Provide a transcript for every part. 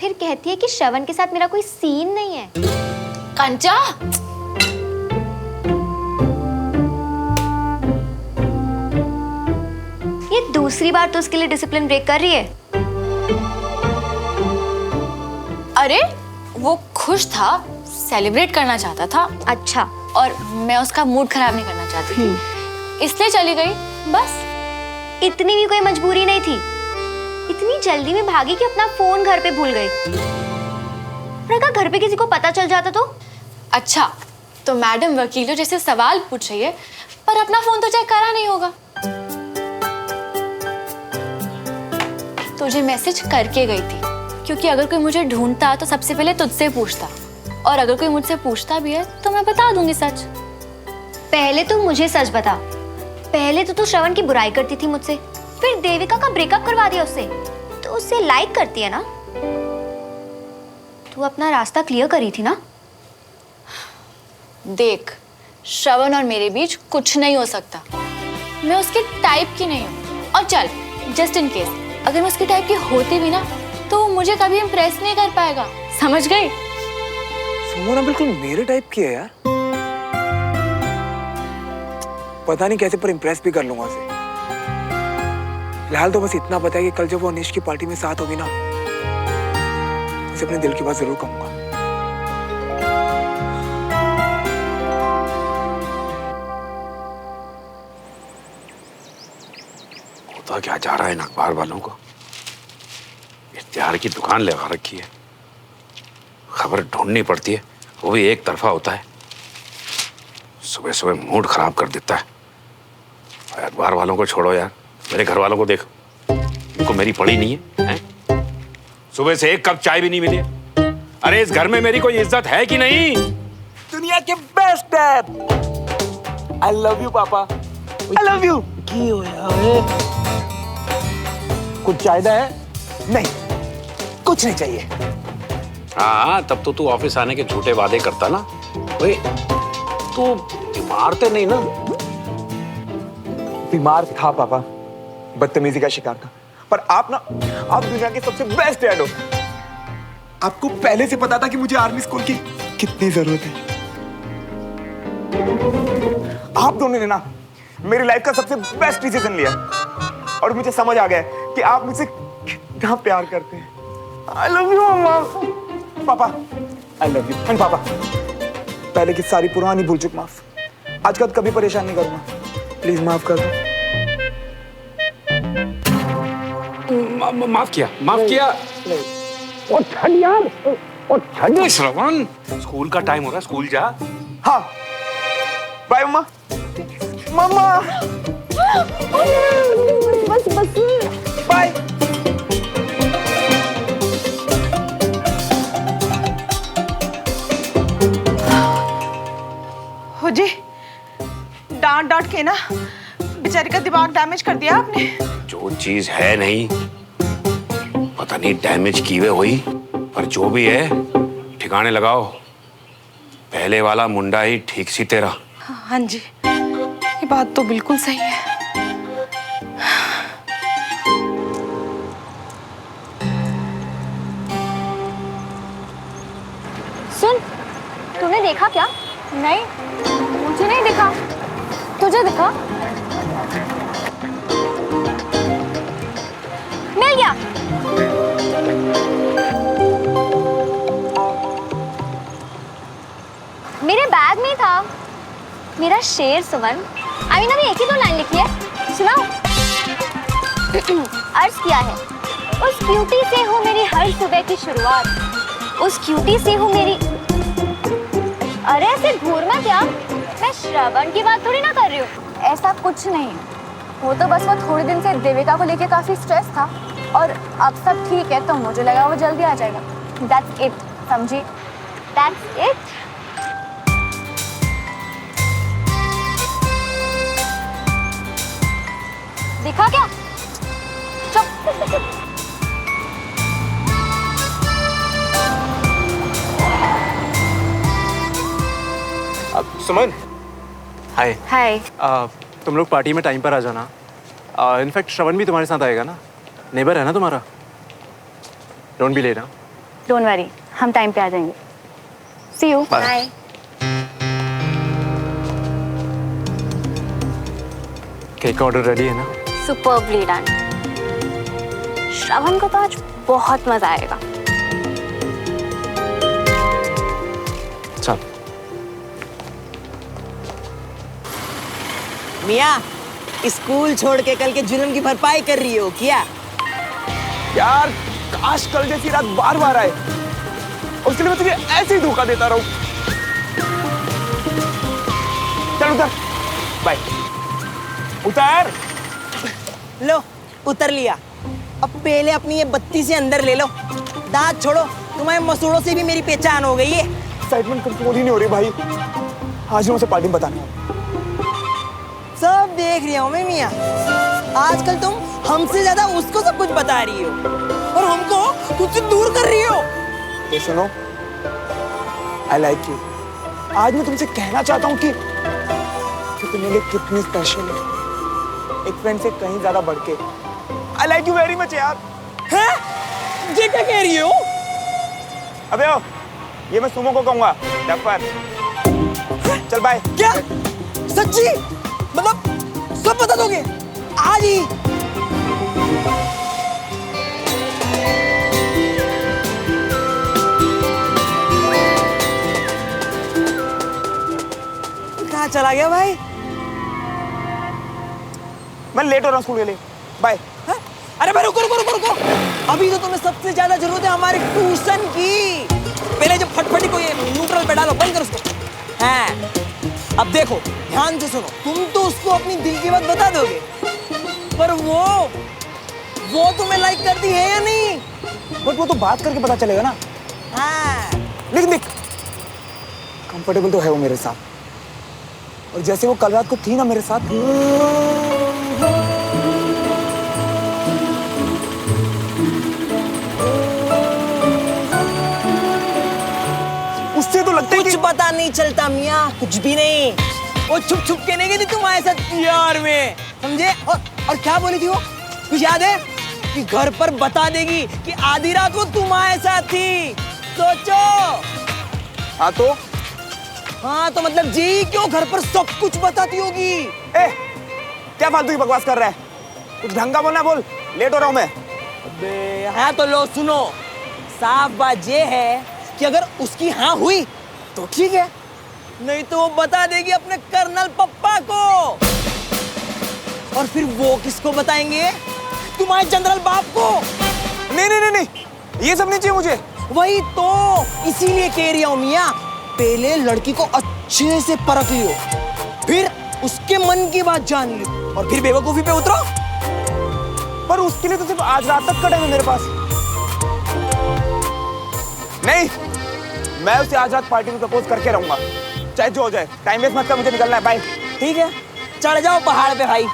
फिर कहती है कि श्रवण के साथ मेरा कोई सीन नहीं है। कंचा, ये दूसरी बार तो उसके लिए डिसिप्लिन ब्रेक कर रही है। अरे वो खुश था, सेलिब्रेट करना चाहता था। अच्छा, और मैं उसका मूड खराब नहीं करना चाहती थी, इसलिए चली गई बस। इतनी भी कोई मजबूरी नहीं थी। इतनी जल्दी में भागी कि अपना फोन घर पे भूल गई। अगर घर पे किसी को पता चल जाता तो? अच्छा, तो मैडम वकीलों जैसे सवाल पूछ रही है, पर अपना फोन तो चेक करा नहीं होगा। तुझे मैसेज करके गई थी, क्योंकि अगर कोई मुझे ढूंढता तो सबसे पहले तुझसे पूछता, और अगर कोई मुझसे पूछता भी है तो मैं बता दूंगी सच। पहले तो मुझे सच बता। पहले तो तू श्रवण की बुराई करती थी मुझसे, फिर देविका का ब्रेकअप करवा दिया उससे, तो उससे लाइक करती है ना? तू अपना रास्ता क्लियर करी थी ना? देख, श्रवण और मेरे बीच कुछ नहीं हो सकता। मैं उसके टाइप की नहीं हूँ। और चल, जस्ट इन केस अगर मैं उसके टाइप की होती भी ना, तो मुझे कभी इम्प्रेस नहीं कर पाएगा, समझ गई? सुमन बिल्कुल मेरे टाइप की है यार। पता नहीं कैसे पर इम्प्रेस भी कर लूंगा उसे। फिलहाल तो बस इतना पता है कि कल जब वो अनिश की पार्टी में साथ होगी ना, उसे अपने दिल की बात जरूर कहूंगा। होता क्या जा रहा है इन अखबार वालों को? इश्तिहार की दुकान लगा रखी है, खबर ढूंढनी पड़ती है, वो भी एक तरफा होता है। सुबह सुबह मूड खराब कर देता है। अखबार वालों को छोड़ो यार, मेरे घर वालों को देखो, उनको मेरी पड़ी नहीं है, हैं? सुबह से एक कप चाय भी नहीं मिली। अरे इस घर में मेरी कोई इज्जत है कि नहीं? दुनिया के best dad. I love you पापा। I love you. की हो यार? कुछ चाहता है? नहीं, कुछ नहीं चाहिए। हाँ, तब तो तू ऑफिस आने के झूठे वादे करता ना। ओए, तू बीमार तो नहीं ना? बीमार था पापा, बदतमीजी का शिकार था। पर आप दुनिया के सबसे बेस्ट डैड हो। आपको पहले से पता था कि मुझे आर्मी स्कूल की कितनी जरूरत है। आप दोनों ने ना मेरी लाइफ का सबसे बेस्ट डिसीजन लिया, और मुझे समझ आ गया कि आप मुझसे कितना प्यार करते हैं। आई लव यू मम्मा। पापा, आई लव यू। एंड पापा, पहले की सारी पुरानी भूल चुक माफ। आज का कभी परेशान नहीं करूंगा। प्लीज माफ कर दो। माफ किया, माफ किया। ओ छड़ यार, ओ छड़। श्रवण, स्कूल का टाइम हो रहा है, स्कूल जा। हाँ, बाय मम्मा। मम्मा, बस बस बाय। हो जी, डांट डांट के ना बेचारे का दिमाग डैमेज कर दिया आपने। जो चीज है नहीं, पता नहीं डैमेज की हुई हुई, पर जो भी है ठिकाने लगाओ। पहले वाला मुंडा ही ठीक सी तेरा। हाँ जी, ये बात तो बिल्कुल सही है। सुन, तूने देखा क्या? नहीं, मुझे नहीं दिखा। तुझे दिखा? मिल गया। मेरे बैग में था। मेरा शेर सुमन। अभी ना एक ही तो लाइन लिखी है, सुनाओ। अर्ज किया है, उस क्यूटी से हो मेरी हर सुबह की शुरुआत। उस क्यूटी से हो मेरी। अरे ऐसे घूर मत यार, मैं श्रवण की बात थोड़ी ना कर रही हूँ। ऐसा कुछ नहीं, वो तो बस वो थोड़े दिन से देविका को लेके काफी स्ट्रेस था, और अब सब ठीक है, तो मुझे लगा वो जल्दी आ जाएगा। That's it, समझी? That's it? देखा क्या? चुप। सुमन, हाय। हाय। तुम लोग पार्टी में टाइम पर आ जाना। इनफैक्ट श्रवण भी तुम्हारे साथ आएगा ना, नेबर है ना तुम्हारा। Don't be late. Don't worry, हम टाइम पे आ जाएंगे। See you. बाय। केक का ऑर्डर रेडी है ना? Superbly done. श्रवण को तो आज बहुत मजा आएगा। चल। मिया, स्कूल छोड़ के कल के जुर्म की भरपाई कर रही हो क्या? यार काश कल जैसी रात बार बार आए, और उसके लिए मैं तुझे ऐसे ही धोखा देता रहूं। चल उतर, बाय। उतर। लो, उतर लिया। अब पहले अपनी ये बत्ती से अंदर ले लो। दांत छोड़ो, तुम्हारे मसूड़ों से भी मेरी पहचान हो गई है। एक्साइटमेंट कंट्रोल ही नहीं हो रही भाई। आज मैं उसे पार्टी में बताना है। सब देख रही हूँ मैं मिया। आजकल तुम हमसे ज्यादा उसको सब कुछ बता रही हो और हमको खुद से दूर कर रही हो। तो सुनो, आई लाइक यू। आज मैं तुमसे कहना चाहता हूँ कि तुम्हें लिए कितनी स्पेशल है, एक फ्रेंड से कहीं ज्यादा बढ़ के। I like you very much यार। हैं? ये क्या कह रही हो? अबे ओ, ये मैं सुमो को कहूंगा। डफर। चल बाय। क्या? सच्ची? मतलब सब बता दोगे आज ही? कहाँ चला गया भाई? मैं लेट हो रहा हूँ स्कूल के लिए। बाय। हाँ? अरे भाई रुको रुको रुको रुको, अभी तो तुम्हें सबसे ज्यादा जरूरत है हमारे ट्यूशन की। पहले जब फटफटी को ये न्यूट्रल पे डालो, बंद कर उसको। हाँ, अब देखो ध्यान से सुनो। तुम तो उसको अपनी दिल की बात बता दोगे, पर वो तुम्हें लाइक करती है या नहीं? बट वो तो बात करके पता चलेगा ना। हाँ। लेकिन देख, कंफर्टेबल तो है वो मेरे साथ, और जैसे वो कल रात को थी ना मेरे साथ, उससे तो लगता है कुछ पता नहीं चलता मियाँ, कुछ भी नहीं। वो छुप छुप के नहीं गई थी तुम्हारे साथ प्यार में, समझे? और क्या बोली थी वो, कुछ याद है? कि घर पर बता देगी कि आधी रात वो तुम्हारे साथ थी। सोचो। हाँ तो हाँ तो मतलब जी क्यों घर पर सब कुछ बताती होगी? ए, क्या फालतू की बकवास कर रहा है? कुछ ढंग का बोलना बोल, लेट हो रहा हूँ मैं। अबे हाँ तो लो सुनो, साफ बात ये है कि अगर उसकी हाँ हुई तो ठीक है, नहीं तो वो बता देगी अपने कर्नल पप्पा को। और फिर वो किसको बताएंगे? तुम्हारे जनरल बाप को। नहीं नहीं नहीं नहीं, ये सब नहीं चाहिए मुझे। वही तो, इसीलिए कह रही हूँ मियाँ, पहले लड़की को अच्छे से परख लियो, फिर उसके मन की बात जान लियो, और फिर बेवकूफी पे उतरो। पर उसके लिए तो सिर्फ आज रात तक का टाइम है मेरे पास। नहीं, मैं उसे आज रात पार्टी में प्रपोज करके रहूंगा, चाहे जो हो जाए। टाइम वेस्ट मत कर, मुझे निकलना है। बाय। ठीक है, चढ़ जाओ पहाड़ पे भाई।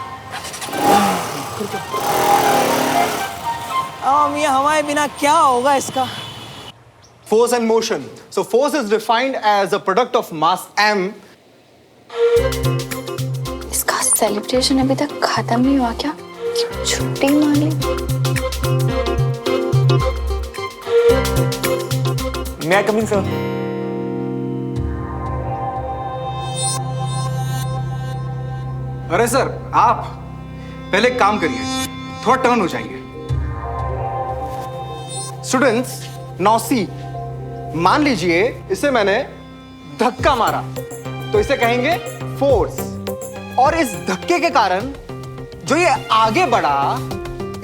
मियाँ हमारे बिना क्या होगा इसका? Force and motion. So force is defined as a product of mass m. इसका सेलिब्रेशन अभी तक खत्म नहीं हुआ क्या? छुट्टी मार ली। May I come in, sir? अरे सर, आप पहले एक काम करिए, थोड़ा टर्न हो जाइए। स्टूडेंट्स, नाउ सी, मान लीजिए इसे मैंने धक्का मारा, तो इसे कहेंगे फोर्स, और इस धक्के के कारण जो ये आगे बढ़ा,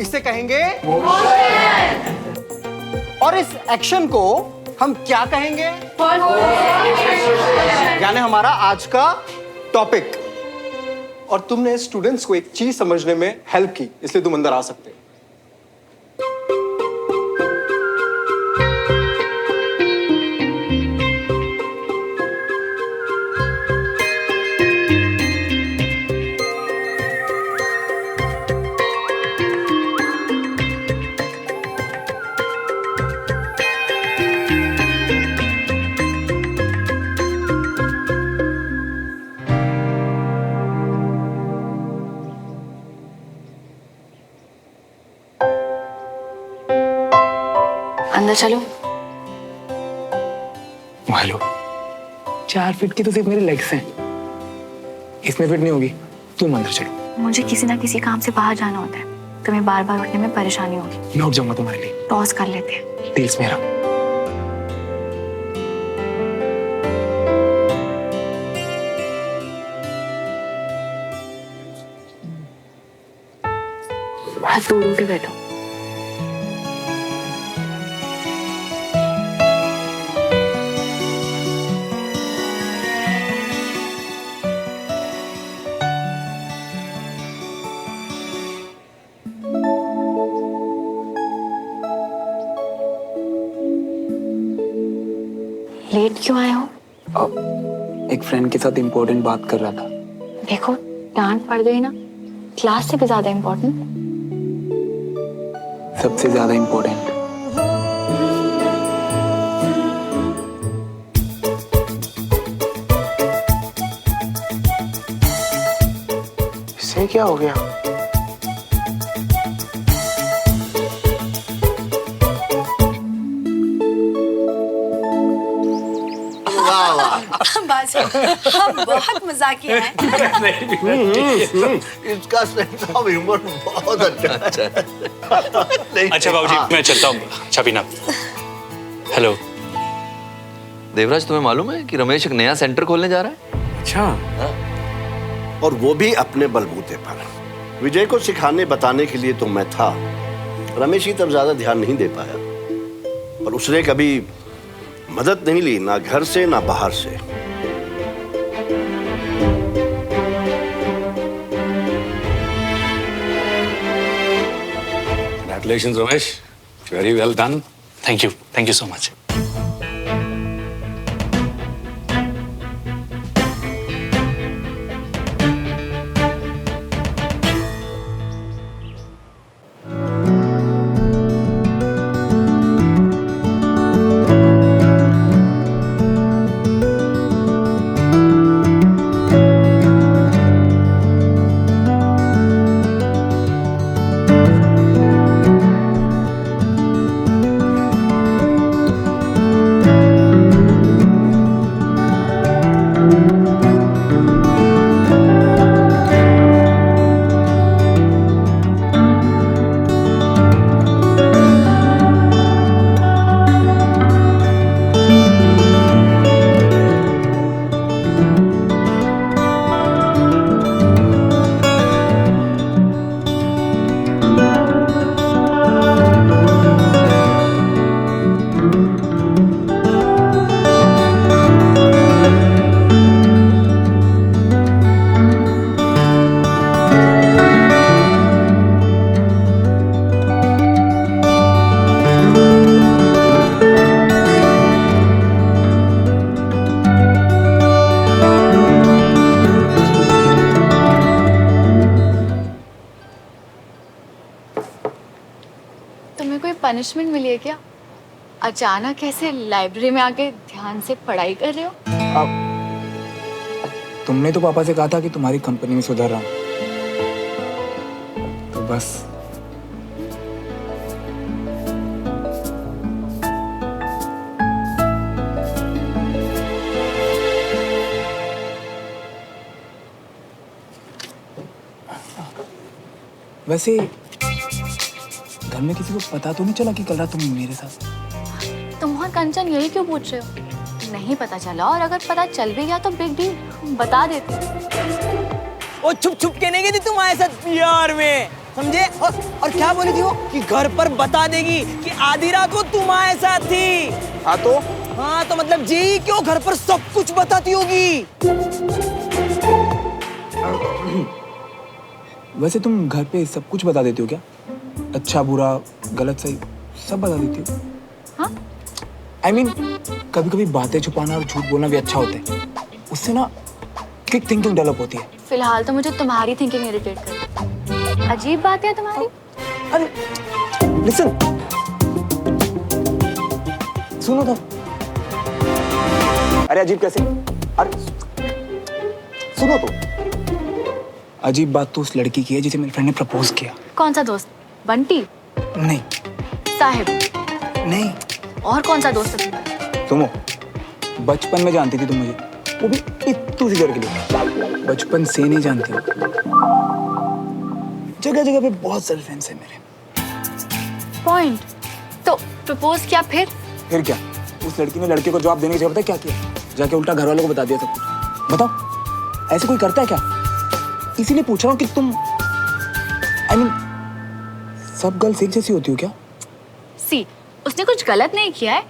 इसे कहेंगे और इस एक्शन को हम क्या कहेंगे? यानी हमारा आज का टॉपिक। और तुमने स्टूडेंट्स को एक चीज समझने में हेल्प की, इसलिए तुम अंदर आ सकते हो। अंदर चलो। मालूम 4 फीट की तो सिर्फ मेरे लेग्स हैं, इसमें फिट नहीं होगी। तुम अंदर चलो। मुझे किसी ना किसी काम से बाहर जाना होता है, तुम्हें बार बार उठने में परेशानी होगी। मैं उठ जाऊंगा तुम्हारे लिए। पॉज कर लेते हैं। दिल्स मेरा। हाथ दूर उठ के बैठो। लेट क्यों आए हो? एक फ्रेंड के साथ इम्पोर्टेंट बात कर रहा था। देखो डांट पड़ गई ना, क्लास से भी ज्यादा इम्पोर्टेंट। सबसे ज्यादा इम्पोर्टेंट। इससे क्या हो गया? हम बहुत मजाकिया हैं। इसका सेंस ऑफ ह्यूमर बहुत अच्छा है। अच्छा बाबूजी, मैं चलता हूँ अच्छा पीना। हेलो देवराज, तुम्हें मालूम है कि रमेश एक नया सेंटर खोलने जा रहा है? अच्छा। और वो भी अपने बलबूते पर। विजय को सिखाने बताने के लिए तो मैं था, रमेश ही तब ज्यादा ध्यान नहीं दे पाया, पर उसने कभी मदद नहीं ली, ना घर से ना बाहर से। Congratulations, Ramesh. Very well done. Thank you so much. तुम्हें कोई पनिशमेंट मिली है क्या? अचानक ऐसे लाइब्रेरी में आके ध्यान से पढ़ाई कर रहे हो? तुमने तो पापा से कहा था कि तुम्हारी कंपनी में सुधर रहा हूं, तो बस। वैसे घर में किसी को पता तो नहीं चला कि कल रात तुम मेरे साथ? तुम और कंचन यही क्यों पूछ रहे हो? नहीं पता चला, और अगर पता चल भी गया तो बिग डील, बता देते। वो छुप छुप के नहीं गई थी तुम्हारे साथ प्यार में, समझे? और क्या बोली थी वो कि घर पर बता देगी कि आधी रात वो तुम्हारे साथ थी। हाँ तो? हाँ तो मतलब जी क्यों घर पर सब कुछ बताती होगी। वैसे तुम घर पे सब कुछ बता देती हो क्या? अच्छा बुरा गलत सही सब बता देती हो? हाँ? I mean, कभी कभी बातें छुपाना और झूठ बोलना भी अच्छा होता है, उससे ना क्विक थिंकिंग डेवलप होती है। फिलहाल तो मुझे तुम्हारी थिंकिंग इरिटेट करती है। अजीब बात है तुम्हारी। अरे लिसन, सुनो तो। अरे अजीब कैसे? अरे सुनो तो। अजीब बात तो उस लड़की की है जिसे मेरे फ्रेंड ने प्रपोज किया। कौन सा दोस्त? बंटी? नहीं। साहिब? नहीं। और कौन सा दोस्त है तुम्हारा? सुनो, बचपन में जानती थी तुम मुझे, वो भी इतनी सी देर के लिए। बचपन से नहीं जानती हो। जगह जगह पे बहुत सेल्फेंस है मेरे। पॉइंट। तो प्रपोज किया फिर क्या? उस लड़की ने लड़के को जवाब देने की जगह पता है क्या किया? जाके उल्टा घर वालों को बता दिया सब कुछ। बताओ, ऐसे कोई करता है क्या? इसीलिए पूछ रहा हूँ कि तुम सब गर्ल्स एक जैसी होती हो क्या? सी, उसने कुछ गलत नहीं किया है,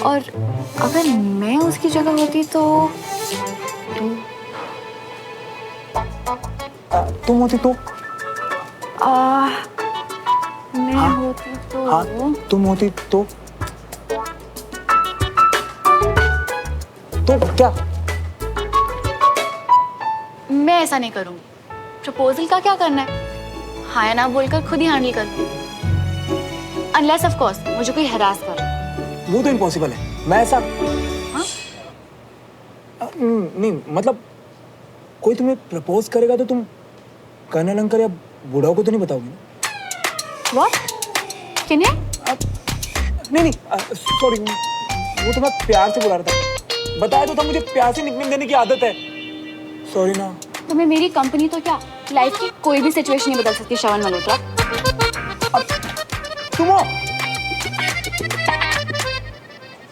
और अगर मैं उसकी जगह होती तो तुम होती तो? मैं होती तो हाँ, तुम होती तो क्या? मैं ऐसा नहीं करूंगी। प्रपोजल का क्या करना है, हाँ या ना बोलकर खुद ही हैंडल करूंगी। अनलेस ऑफ कोर्स मुझे कोई हरास कर। वो तो इम्पॉसिबल है। मैं ऐसा नहीं, मतलब कोई तुम्हें प्रपोज करेगा तो तुम कर्नल अंकल या बूढ़ाओं को तो नहीं बताओगी ना? What? किन्हें? नहीं, सॉरी, वो तो मैं प्यार से बुला रहा था। बताया तो था मुझे प्यार से निकनेम देने की आदत है। सॉरी ना। तुम्हें मेरी कंपनी तो क्या, लाइफ की कोई भी सिचुएशन नहीं बदल सकती श्रवण मल्होत्रा। तुम हो?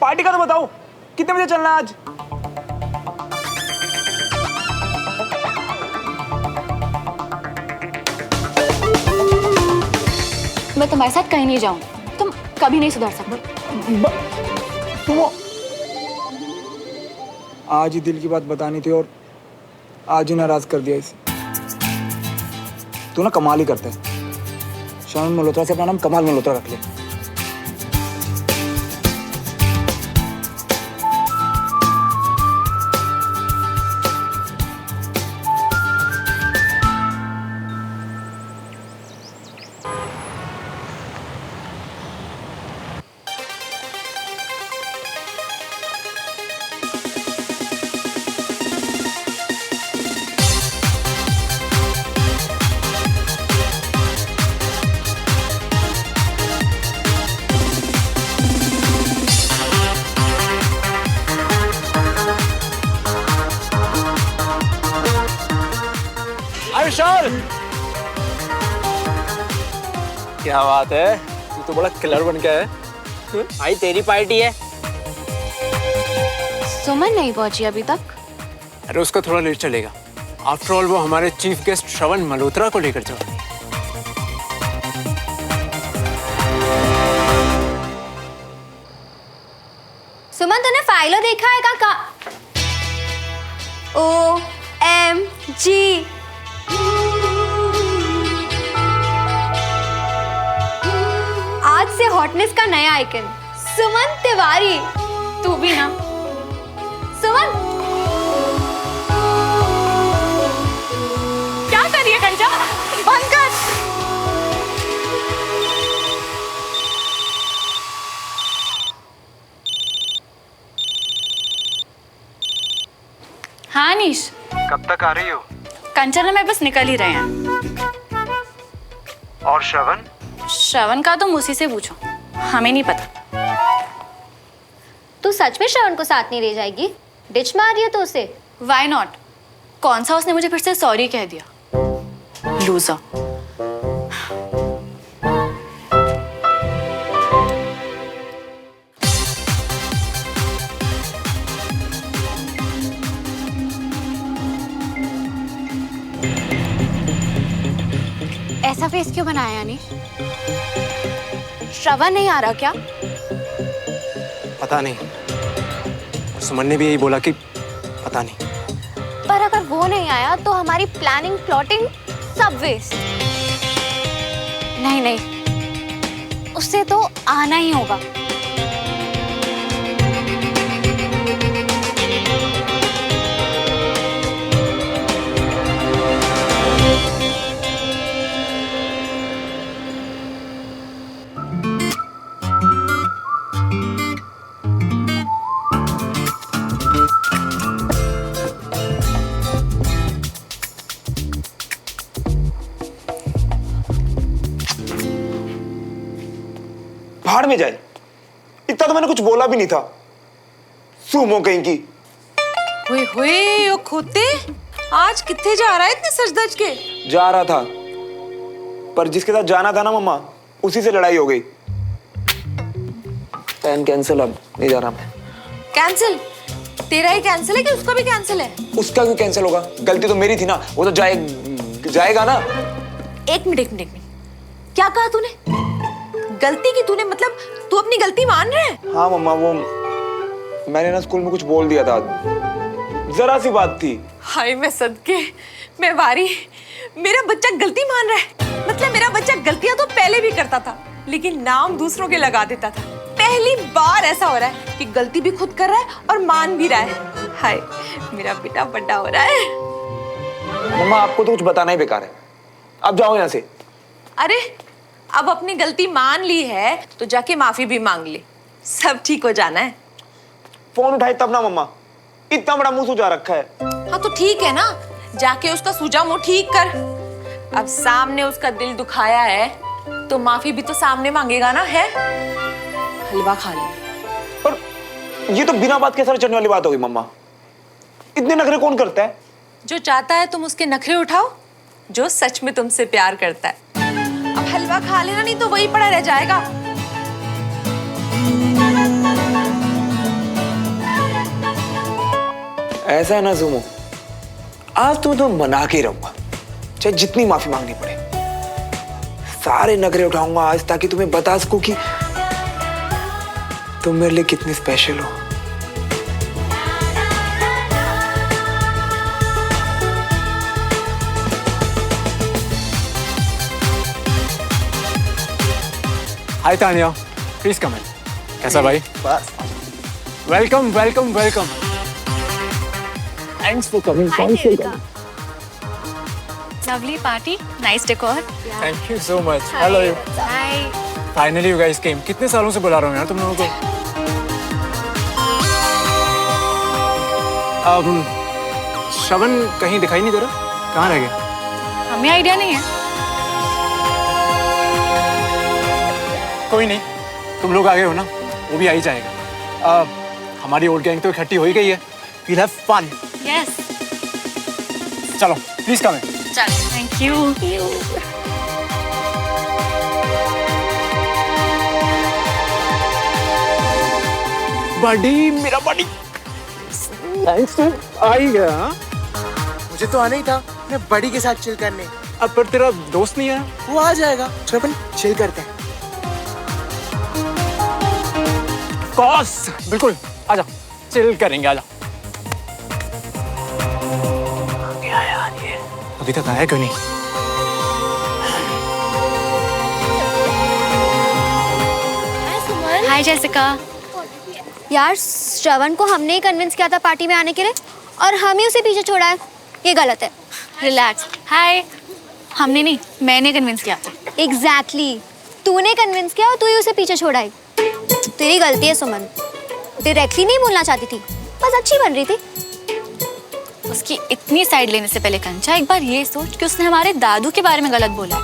पार्टी का तो बताओ, कितने बजे चलना आज? मैं तुम्हारे साथ कहीं नहीं जाऊंगी, तुम कभी नहीं सुधर सकते। तुम हो? आज ही दिल की बात बतानी थी और आज ही नाराज कर दिया इसे। तू ना कमाल ही करता है। श्रवण मल्होत्रा से अपना नाम कमाल मल्होत्रा रख ले। विशाल, क्या बात है, तू तो बड़ा किलर बन गया है। भाई तेरी पार्टी है। सुमन नहीं पहुंची अभी तक? अरे उसका थोड़ा लेट चलेगा। आफ्टर ऑल वो हमारे चीफ गेस्ट श्रवण मल्होत्रा को लेकर जा रही है। सुमन, तूने फाइलों देखा है का? OMG, आज से हॉटनेस का नया आइकन सुमन तिवारी। तू भी ना। सुमन, क्या कर रही है कंचा? बंद कर। हाँ निश, कब तक आ रही हो? कंचन और मैं बस निकल ही रहे हैं। और श्रवण? श्रवण का तुम उसी से पूछो, हमें नहीं पता। तू सच में श्रवण को साथ नहीं ले जाएगी? डिच मार रही है तो उसे। Why not? कौन सा उसने मुझे फिर से सॉरी कह दिया, लूजर। ऐसा फेस क्यों बनाया यानी? श्रवण नहीं आ रहा क्या? पता नहीं, और सुमन ने भी यही बोला कि पता नहीं। पर अगर वो नहीं आया तो हमारी प्लानिंग प्लॉटिंग सब वेस्ट। नहीं नहीं, उससे तो आना ही होगा। भाड़ में जाए, इतना तो मैंने कुछ बोला भी नहीं था। सुमो कहीं की। हुए हुए ओ खोते, आज कितने जा रहा है इतने सज धज के? जा रहा था, पर जिसके साथ जाना था ना मम्मा, उसी से लड़ाई हो गई। प्लान कैंसिल, अब नहीं जा रहा मैं। कैंसिल? तेरा ही कैंसिल है कि उसका भी कैंसिल है? उसका क्यों कैंसिल होगा? गलती तो मेरी थी ना, वो तो जाएगा ना। एक मिनट, क्या कहा तूने? गलती की तूने, मतलब तू अपनी गलती मान रहा है? हाँ मम्मा, वो मैंने ना स्कूल में कुछ बोल दिया था, जरा सी बात थी। हाय मैं सदके, मैं वारी, मेरा बच्चा गलती मान रहा है। मतलब मेरा बच्चा गलतियां तो पहले भी करता था, लेकिन नाम दूसरों के लगा देता था। पहली बार ऐसा हो रहा है कि गलती भी खुद कर रहा है और मान भी रहा है। हाय मेरा बेटा बड़ा हो रहा है। मम्मा आपको तो कुछ बताना ही बेकार है, अब जाओ यहाँ से। अरे अब अपनी गलती मान ली है तो जाके माफी भी मांग ले, सब ठीक हो जाना है। फोन उठाए तब ना मम्मा, इतना बड़ा मुंह सुजा रखा है। हाँ तो ठीक है ना, जाके उसका सूजा मुंह ठीक कर। अब सामने उसका दिल दुखाया है तो माफी भी तो सामने मांगेगा ना, है? हलवा खा ले। पर ये तो बिना बात के सर चढ़ने वाली बात होगी मम्मा, इतने नखरे कौन करता है? जो चाहता है तुम उसके नखरे उठाओ, जो सच में तुमसे प्यार करता है। अब हलवा खा लेना, नहीं तो वही पड़ा रह जाएगा। ऐसा है ना सुमो, आज तो मना के रहूंगा, चाहे जितनी माफी मांगनी पड़े। सारे नखरे उठाऊंगा आज, ताकि तुम्हें बता सकूं कि तुम मेरे लिए कितनी स्पेशल हो। हाय तानिया, प्लीज कम इन। कैसा भाई? बस welcome welcome welcome. Thanks for coming. Lovely party, nice decor. Thank you so much. Hello you. Hi. Finally you guys केम। कितने सालों से बुला रहा हूँ यार तुम लोगों को। श्रवण कहीं दिखाई नहीं दे रहा, कहाँ रह गया? हमें आइडिया नहीं है। कोई नहीं, तुम लोग आ गए हो ना, वो भी आ ही जाएगा। हमारी ओल्ड गैंग तो इकट्ठी हो ही गई है। We'll have fun. यस। चलो प्लीज कम इन। चल, थैंक यू। बड़ी, मेरा बड़ी। थैंक्स टू आ ही गया। मुझे तो आना ही था, मैं बड़ी के साथ चिल करने। अब पर तेरा दोस्त नहीं आया? वो आ जाएगा, चलो अपन चिल करते हैं। कॉस, बिल्कुल, आजा, चिल करेंगे, आजा। क्या यार ये अभी तक आया क्यों नहीं? हाय जेसिका। यार श्रवण को हमने ही कन्विंस किया था पार्टी में आने के लिए, और हम ही उसे पीछे छोड़ा है, ये गलत है। रिलैक्स। हाय। हमने नहीं, मैंने कन्विंस किया था। एग्जैक्टली, तूने कन्विंस किया और तू ही उसे पीछे छोड़ा है। तेरी गलती है सुमन, डायरेक्टली नहीं बोलना चाहती थी, बस अच्छी बन रही थी। उसकी इतनी साइड लेने से पहले कंचा एक बार ये सोच कि उसने हमारे दादू के बारे में गलत बोला।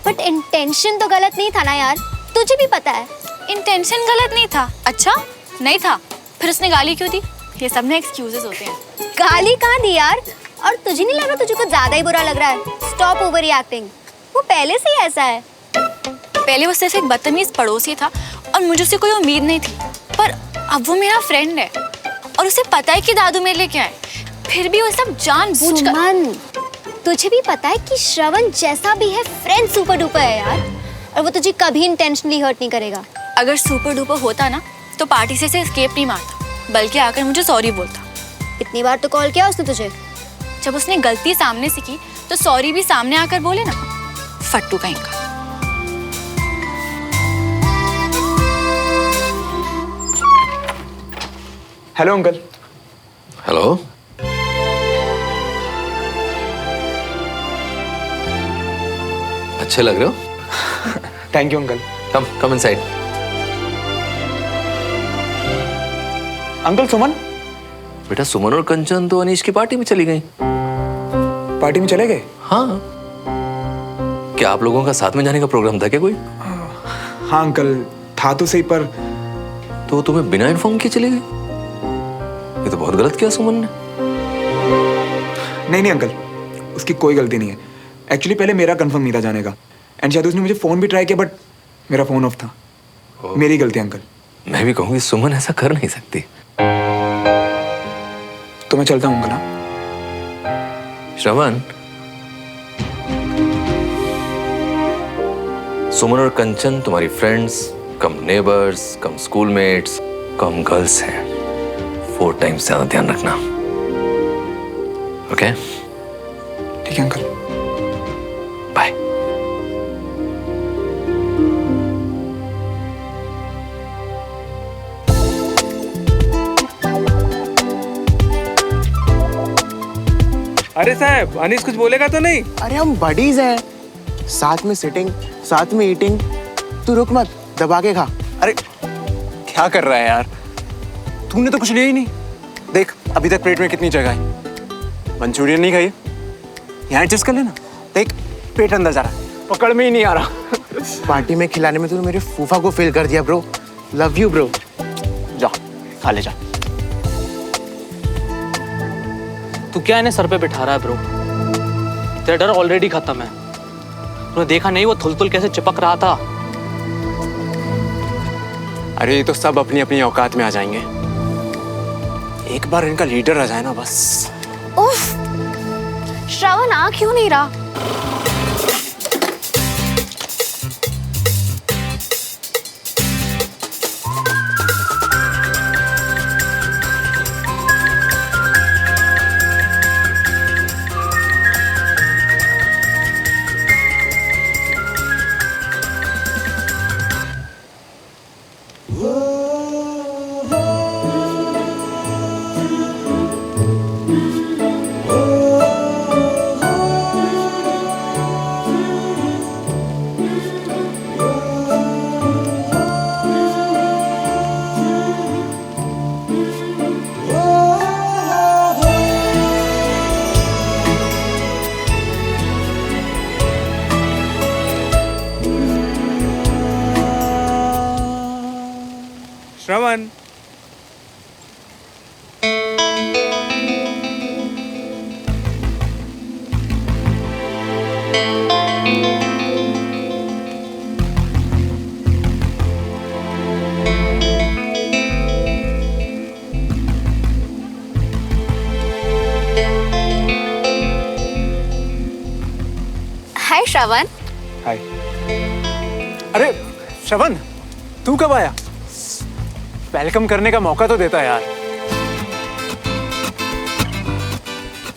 बट इंटेंशन तो गलत नहीं था ना यार, तुझे भी पता है। इंटेंशन गलत नहीं था। अच्छा नहीं था, फिर उसने गाली क्यों दी? ये सब ना एक्सक्यूजेस होते हैं। गाली कहाँ दी यार? और तुझे नहीं लग रहा तुझे कुछ ज्यादा ही बुरा लग रहा है? स्टॉप ओवर रिएक्टिंग, वो पहले से ही ऐसा है। पहले वो सिर्फ एक बदतमीज पड़ोसी था और मुझे उससे कोई उम्मीद नहीं थी, पर अब वो मेरा फ्रेंड है और उसे पता है कि दादू मेरे लिए क्या है, फिर भी वो सब जानबूझकर। सुमन, तुझे भी पता है कि श्रवण जैसा भी है फ्रेंड सुपर डुपर है यार, और वो तुझे कभी इंटेंशनली हर्ट नहीं करेगा। अगर सुपर डुपर होता ना तो पार्टी से एस्केप नहीं मारता, बल्कि आकर मुझे सॉरी बोलता। इतनी बार तो कॉल किया उसने तुझे। जब उसने गलती सामने से की तो सॉरी भी सामने आकर बोले ना। फट्टू कहीं का। Hello uncle. हेलो। अच्छे लग रहे हो। Thank you uncle. Come inside. Uncle Suman. बेटा सुमन और कंचन तो अनीश की पार्टी में चली गई। पार्टी में चले गए? हाँ। क्या आप लोगों का साथ में जाने का प्रोग्राम था क्या कोई? हाँ अंकल, था तो सही, पर तो तुम्हें बिना इन्फॉर्म किए चली गई? तो बहुत गलत किया सुमन ने। नहीं अंकल, उसकी कोई गलती नहीं है। एक्चुअली पहले मेरा कंफर्म नहीं था जाने का, एंड शायद उसने मुझे फोन भी ट्राई किया, बट मेरा फोन ऑफ था। मेरी गलती अंकल। मैं भी कहूँगी सुमन ऐसा कर नहीं सकती। तो मैं चलता हूँ अंकल। हाँ? श्रवण, सुमन और कंचन तुम्हारी फ्रेंड्स कम नेबर्स कम स्कूलमेट्स कम गर्ल्स हैं। 4 टाइम्स ज्यादा ध्यान रखना, ओके? ठीक है अंकल। बाय। अरे साहब, अनीस कुछ बोलेगा तो नहीं? अरे हम बडीज हैं, साथ में सिटिंग, साथ में ईटिंग। तू रुक मत, दबा के खा। अरे क्या कर रहा है यार, तूने तो कुछ लिया ही नहीं। देख अभी तक प्लेट में कितनी जगह है। मंचूरियन नहीं खाई, यहाँ एडजस्ट कर लेना। देख पेट अंदर जा रहा है, पकड़ में ही नहीं आ रहा। पार्टी में खिलाने में तूने मेरे फूफा को फेल कर दिया ब्रो। Love you bro. जा खा ले जा। तू क्या इन्हें सर पे बिठा रहा है ब्रो? तेरा डर ऑलरेडी खत्म है। तूने देखा नहीं वो थुल-थुल कैसे चिपक रहा था? अरे ये तो सब अपनी अपनी औकात में आ जाएंगे। एक बार इनका लीडर आ जाए ना बस। उफ, श्रवण आ क्यों नहीं रहा? श्रवण, हाय श्रवण। हाय। अरे श्रवण, तू कब आया? वेलकम करने का मौका तो देता यार।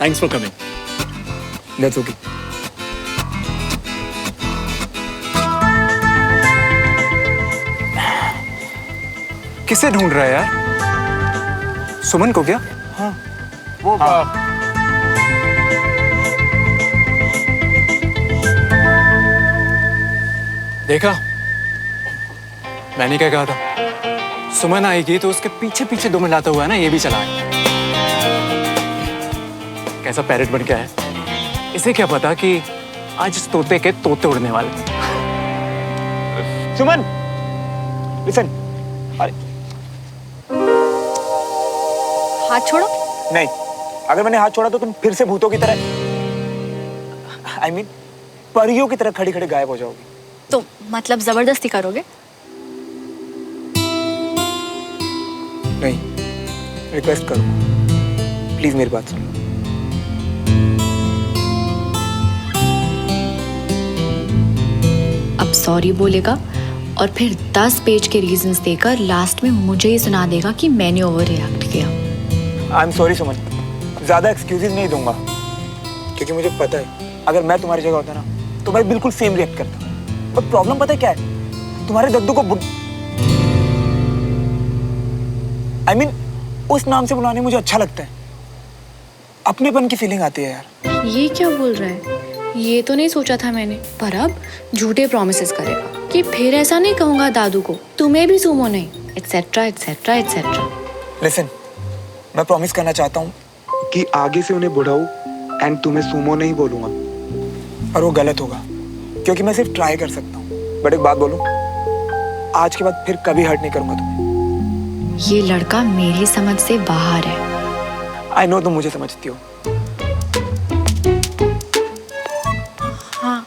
Thanks for coming. That's okay. किसे ढूंढ रहा है यार? सुमन को क्या? हाँ वो देखा, मैंने क्या कहा था? सुमन आएगी तो उसके पीछे पीछे दो मिलाता हुआ है ना, ये भी चला है। कैसा पैरेट बन गया है। इसे क्या पता कि आज इस तोते के तोते उड़ने वाले। सुमन, लिसन। अरे हाथ छोड़ो। नहीं, अगर मैंने हाथ छोड़ा तो तुम फिर से भूतों की तरह, I mean, परियों की तरह खड़ी खड़ी गायब हो जाओगी। तो मतलब जबरदस्ती करोगे? नहीं, रिक्वेस्ट करो, प्लीज मेरी बात सुनो। अब सॉरी बोलेगा और फिर 10 पेज के रीजंस देकर लास्ट में मुझे ही सुना देगा कि मैंने ओवर रिएक्ट किया। आई एम सॉरी सुमन, ज्यादा एक्सक्यूजेज नहीं दूंगा, क्योंकि मुझे पता है अगर मैं तुम्हारी जगह होता ना तो मैं बिल्कुल सेम रिएक्ट करता। पर प्रॉब्लम पता है क्या है? तुम्हारे दद्दू को I mean, उस नाम से बुलाने मुझे अच्छा लगता है। अपनेपन की फीलिंग आती है यार। ये क्या बोल रहा है? ये तो नहीं सोचा था मैंने, पर अब झूठे प्रॉमिसेस करेगा कि फिर ऐसा नहीं कहूंगा दादू को, तुम्हें भी सुमो नहीं, एटसेट्रा एटसेट्रा एटसेट्रा। लिसन, मैं प्रॉमिस करना चाहता हूँ कि आगे से उन्हें बुढ़ाऊ एंड तुम्हें सुमो नहीं बोलूंगा, और वो गलत होगा क्योंकि मैं सिर्फ ट्राई कर सकता हूँ। बट एक बात बोलूं, आज के बाद फिर कभी हर्ट नहीं करूंगा तुम्हें। ये लड़का मेरी समझ से बाहर है। आई नो तुम मुझे समझती हो। हाँ।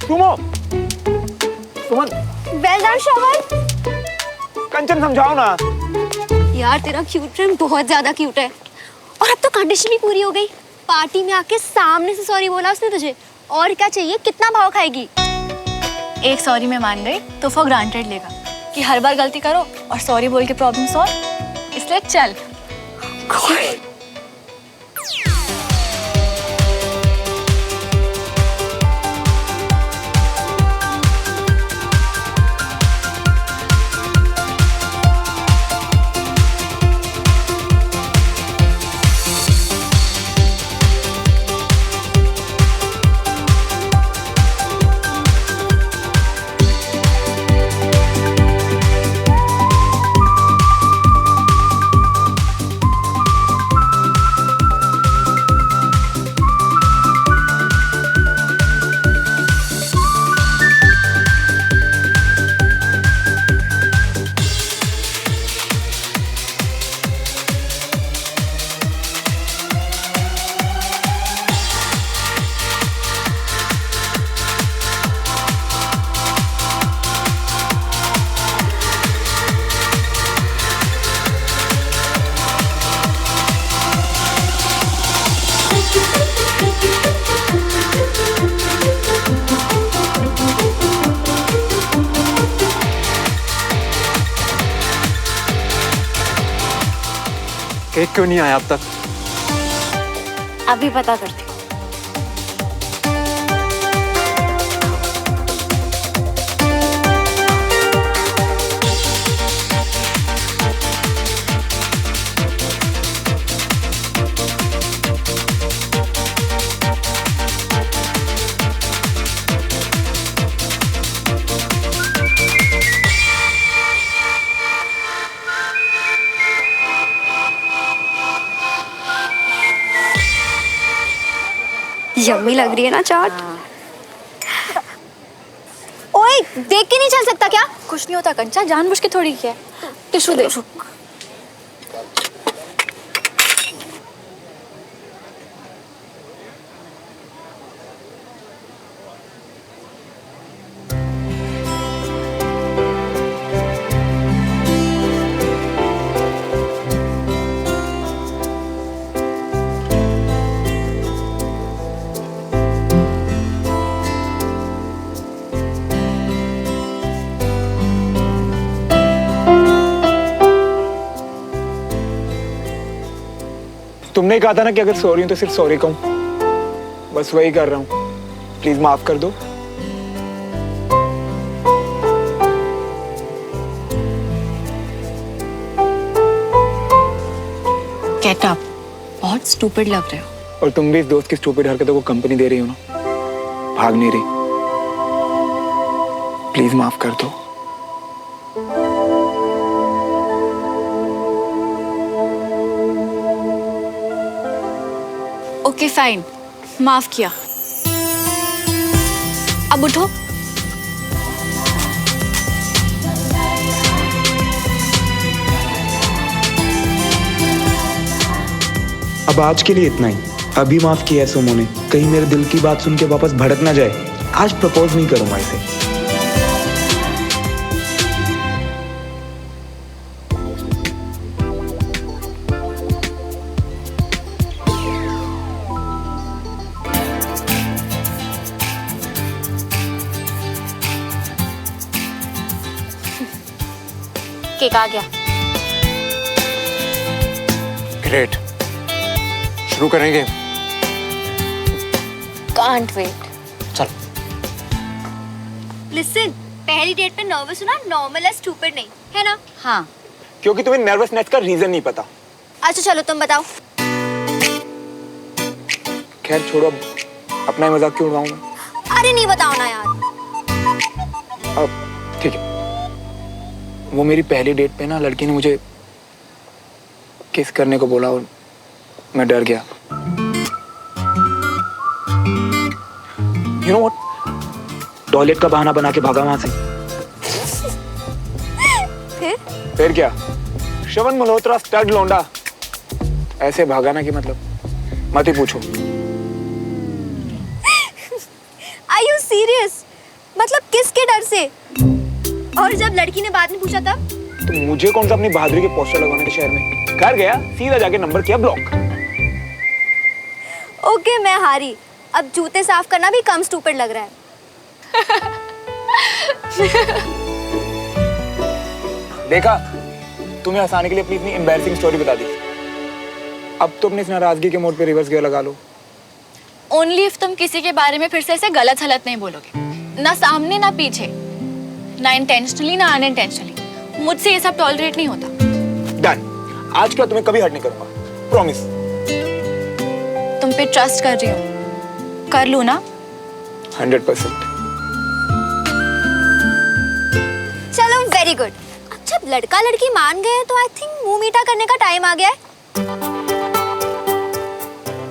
सुमो, सुमन, वेल डन श्रवण। कंचन समझाओ ना। यार तेरा क्यूट फ्रेंड बहुत ज्यादा क्यूट है, और अब तो कंडीशन भी पूरी हो गई। पार्टी में आके सामने से सॉरी बोला उसने तुझे, और क्या चाहिए? कितना भाव खाएगी? एक सॉरी में मान गई तो फॉर ग्रांटेड लेगा कि हर बार गलती करो और सॉरी बोल के प्रॉब्लम सॉल्व, इसलिए चल। केक क्यों नहीं आया अब तक? अभी पता करती हूँ। यम्मी लग रही है ना चाट। ओए, देख के नहीं चल सकता क्या? कुछ नहीं होता कंचा, जानबूझ के थोड़ी किया। टिश्यू दे। तुमने कहा था ना कि अगर सॉरी हूं तो सिर्फ सॉरी कहूं, बस वही कर रहा हूं। प्लीज माफ कर दो। गेट अप, बहुत स्टूपिड लग रहे हो। और तुम भी इस दोस्त की स्टूपिड हरकतों को कंपनी दे रही हो ना, भाग नहीं रही। प्लीज माफ कर दो। ओके फाइन, माफ किया। अब उठो। अब आज के लिए इतना ही। अभी माफ किया है सुमो ने, कहीं मेरे दिल की बात सुन के वापस भड़क ना जाए। आज प्रपोज नहीं करूंगा इसे। केक आ गया। ग्रेट, शुरू करेंगे। Can't wait. चल। लिसन, पहली डेट पे नर्वस होना नॉर्मल है, स्टूपिड नहीं है ना? हाँ। क्योंकि तुम्हें नर्वसनेस का रीजन नहीं पता। अच्छा चलो तुम बताओ। खैर छोड़ो, अब अपना ही मजाक क्यों उड़ाऊं मैं? अरे नहीं बताओ ना यार। अब ठीक है। वो मेरी पहली डेट पे ना लड़की ने मुझे किस करने को बोला और मैं डर गया। You know what? टॉयलेट का बहाना बना के भागा वहां से। फिर क्या? श्रवण मल्होत्रा स्टड लौंडा ऐसे भागा ना कि मतलब मत ही पूछो। Are you serious? मतलब किसके डर से? और जब लड़की ने बाद में पूछा तब? तो मुझे कौन सा अपनी बहादुरी के पोस्टर लगवाने थे शहर में? घर गया, सीधा जाके नंबर किया ब्लॉक। ओके, मैं हारी। अब जूते साफ करना भी कम स्टूपिड लग रहा है। देखा, तुम्हें हंसाने के लिए अपनी इतनी एम्बैरसिंग स्टोरी बता दी। अब तो अपनी इस नाराजगी के मोड पे रिवर्स गियर लगा लो। ओनली इफ तुम किसी के बारे में फिर से ऐसे गलत हलत नहीं बोलोगे, ना सामने ना पीछे, ना इंटेंशनली ना अनइंटेंशनली। मुझसे ये सब टॉलरेट नहीं होता। डन। आज का तुम्हें कभी हर्ट नहीं करूंगा, प्रॉमिस। तुम पे ट्रस्ट कर रही हूँ, कर लूँ ना? 100%। चलो, वेरी गुड। अब जब लड़का लड़की मान गए तो आई थिंक मुंह मीठा करने का टाइम आ गया है।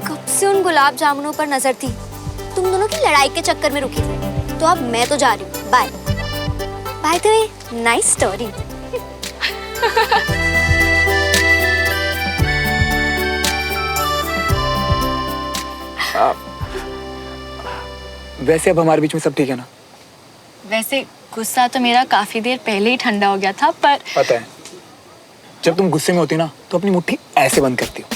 कब से उन गुलाब जामुनों पर नजर थी, तुम दोनों की लड़ाई के चक्कर में रुकी थी। तो अब मैं तो जा रही हूँ, bye. Bye the way, nice story. वैसे अब हमारे बीच में सब ठीक है ना? वैसे गुस्सा तो मेरा काफी देर पहले ही ठंडा हो गया था, पर पता है, जब तुम गुस्से में होती ना तो अपनी मुट्ठी ऐसे बंद करती हो।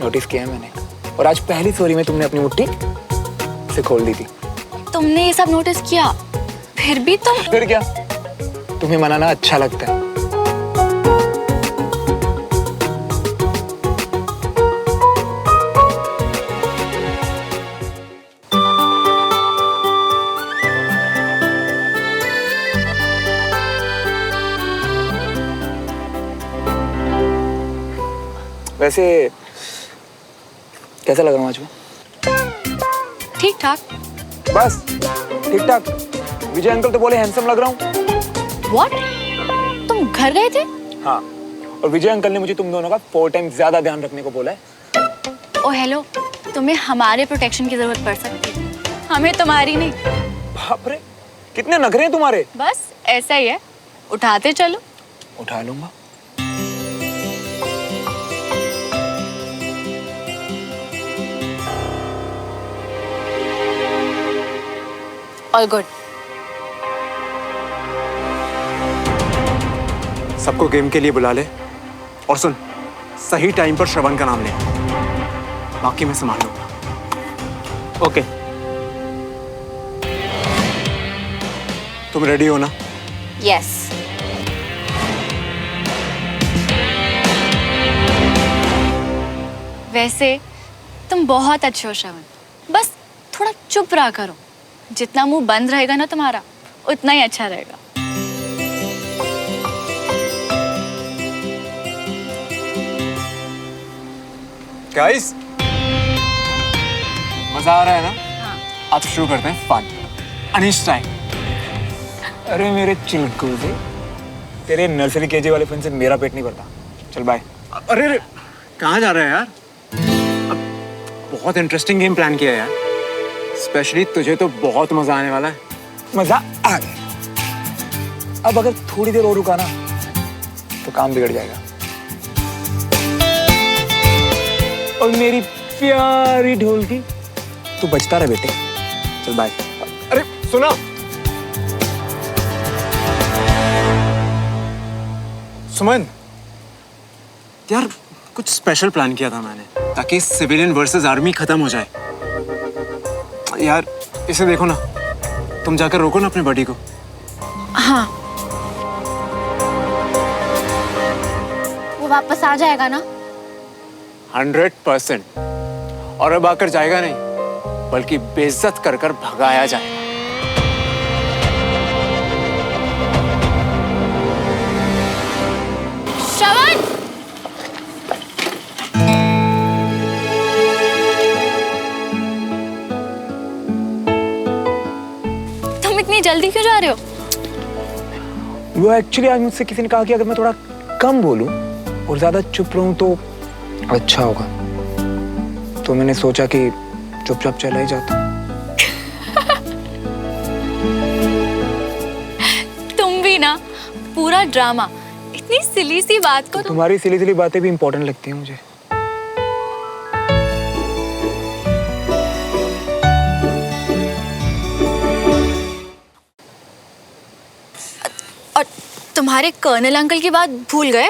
नोटिस किया है मैंने। और आज पहली सॉरी में तुमने अपनी मुट्ठी से खोल दी थी। तुमने ये सब नोटिस किया, फिर भी तुम। फिर क्या, तुम्हें मनाना अच्छा लगता है। वैसे कैसा लग रहा हूँ आज मैं? ठीक ठाक। बस ठीक ठाक? विजय अंकल तो बोले हैंडसम लग रहा हूँ। What? तुम घर गए थे? हाँ, और विजय अंकल ने मुझे तुम दोनों का 4 टाइम ज्यादा ध्यान रखने को बोला है। ओ हेलो, तुम्हें हमारे प्रोटेक्शन की जरूरत पड़ सकती है, हमें तुम्हारी नहीं। बाप रे, कितने नखरे हैं तुम्हारे। बस ऐसा ही है, उठाते चलो। उठा लूंगा। All good. सबको गेम के लिए बुला ले, और सुन, सही टाइम पर श्रवण का नाम ले, बाकी मैं संभाल लूंगा। ओके। तुम रेडी हो ना? यस। वैसे तुम बहुत अच्छे हो श्रवण, बस थोड़ा चुप रहा करो। जितना मुंह बंद रहेगा ना तुम्हारा, उतना ही अच्छा रहेगा। गाइस, मजा आ रहा है ना? हाँ। अब शुरू करते हैं फन। अनीश टाइम। अरे मेरे चिलकुजे, तेरे नर्सरी केजी वाले फन से मेरा पेट नहीं भरता। चल बाय। अरे अरे, कहाँ जा रहा है यार? अब बहुत इंटरेस्टिंग गेम प्लान किया है यार। स्पेशली तुझे तो बहुत मजा आने वाला है। मजा आ गया। अब अगर थोड़ी देर और रुका ना तो काम बिगड़ जाएगा। और मेरी प्यारी ढोलकी, तू बचता रहे बेटे। चल बाय। अरे सुना, सुमन यार, कुछ स्पेशल प्लान किया था मैंने ताकि सिविलियन वर्सेस आर्मी खत्म हो जाए। यार इसे देखो ना, तुम जाकर रोको ना अपने बॉडी को। हाँ, वो वापस आ जाएगा ना? 100%। और अब आकर जाएगा नहीं, बल्कि बेइज्जत कर कर भगाया जाएगा। श्रवण! तुम इतनी जल्दी क्यों जा रहे हो? वो एक्चुअली आज मुझसे किसी ने कहा कि अगर मैं थोड़ा कम बोलूं और ज्यादा चुप रहूं तो अच्छा होगा, तो मैंने सोचा कि चुपचाप चला ही जाता। तुम भी ना, पूरा ड्रामा इतनी सिली सी बात को तुम्हारी सिली सिली बातें भी इंपॉर्टेंट लगती हैं मुझे। और तुम्हारे कर्नल अंकल की बात भूल गए?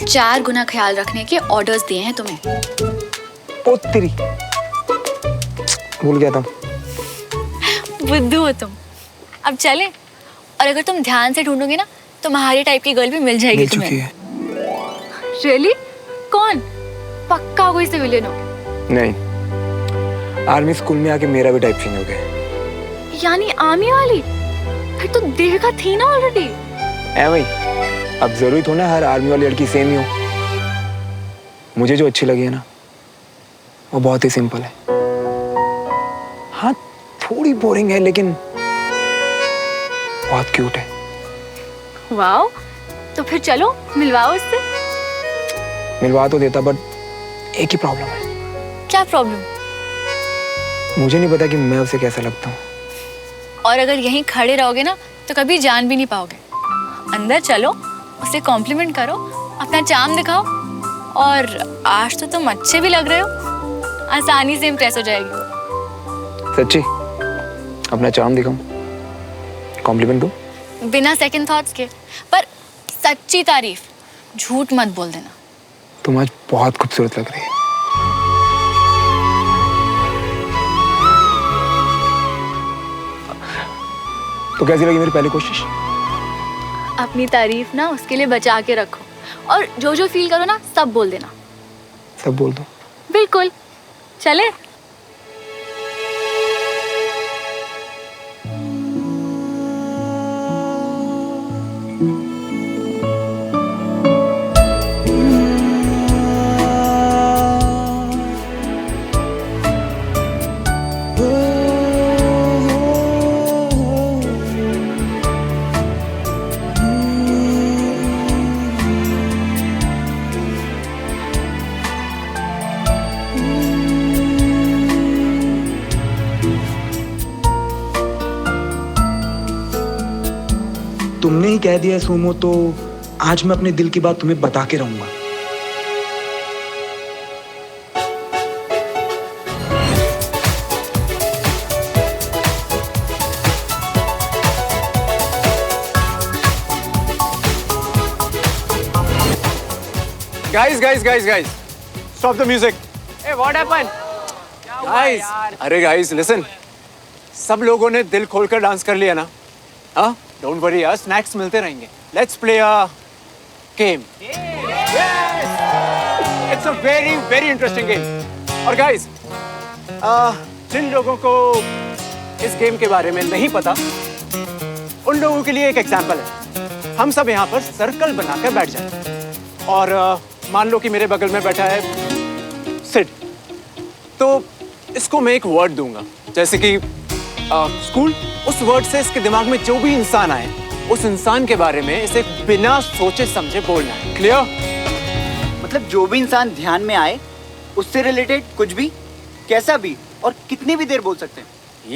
4 गुना ख्याल रखने के ऑर्डर्स दिए हैं तुम्हें। ओ तेरी, भूल गया था। बुद्धू हो तुम। अब चले? और अगर तुम ध्यान से ढूंढोगे ना, तुम्हारी टाइप की गर्ल भी मिल जाएगी तुम्हें। रियली? कौन? पक्का कोई सिविलियन हो? नहीं, आर्मी स्कूल में आके मेरा भी टाइप चेंज हो गया। यानी आर्मी वाली? फिर तो देखा थी ना ऑलरेडी। वही, अब जरूरी थोड़ा ना हर आर्मी वाली लड़की सेम ही हो। मुझे जो अच्छी लगी है ना, वो बहुत ही सिंपल है। हाँ, थोड़ी बोरिंग है लेकिन बहुत क्यूट है। वाओ, तो फिर चलो मिलवाओ उससे। मिलवा तो देता, बट एक ही प्रॉब्लम है। क्या प्रॉब्लम? मुझे नहीं पता कि मैं उसे कैसा लगता हूँ। और अगर यहीं खड़े रहोगे ना तो कभी जान भी नहीं पाओगे। अंदर चलो, उसे कॉम्प्लीमेंट करो, अपना चार्म दिखाओ। और आज तो तुम अच्छे भी लग रहे हो, आसानी से इम्प्रेस हो जाएगी वो। सच्ची? अपना चार्म दिखाऊं? कॉम्प्लीमेंट दूं? बिना सेकंड थॉट्स के, पर सच्ची तारीफ, झूठ मत बोल देना। तुम आज बहुत खूबसूरत लग रही है। तो कैसी लगी मेरी पहली कोशिश? अपनी तारीफ ना उसके लिए बचा के रखो, और जो जो फील करो ना सब बोल देना। सब बोल दो? बिल्कुल। चले? तुमने ही कह दिया सोमो, तो आज मैं अपने दिल की बात तुम्हें बता के रहूंगा। Guys, stop the music. Hey, what happened? Guys, अरे guys, listen. सब लोगों ने दिल खोलकर डांस कर लिया ना? हाँ? Don't worry यार, snacks मिलते रहेंगे. Let's play a game. Yes! It's a very, very interesting game. और guys, जिन लोगों को इस गेम के बारे में नहीं पता, उन लोगों के लिए एक एग्जाम्पल है। हम सब यहाँ पर सर्कल बनाकर बैठ जाएं। और मान लो कि मेरे बगल में बैठा है सिड। तो इसको मैं एक वर्ड दूंगा, जैसे कि स्कूल। उस वर्ड से इसके दिमाग में जो भी इंसान आए, उस इंसान के बारे में इसे बिना सोचे समझे बोलना है। क्लियर? मतलब जो भी इंसान ध्यान में आए, उससे रिलेटेड कुछ भी, कैसा भी और कितनी भी देर बोल सकते हैं।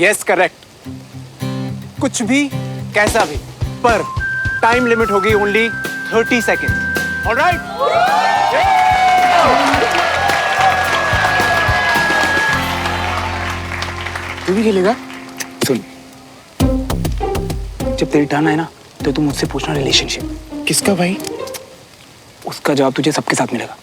Yes, correct. कुछ भी, कैसा भी, पर टाइम लिमिट होगी ओनली 30 सेकेंड। ऑलराइट? तू भी खेलेगा? सुन, जब तेरी टर्न आए ना, तो तू मुझसे पूछना रिलेशनशिप। किसका भाई? उसका जवाब तुझे सबके साथ मिलेगा।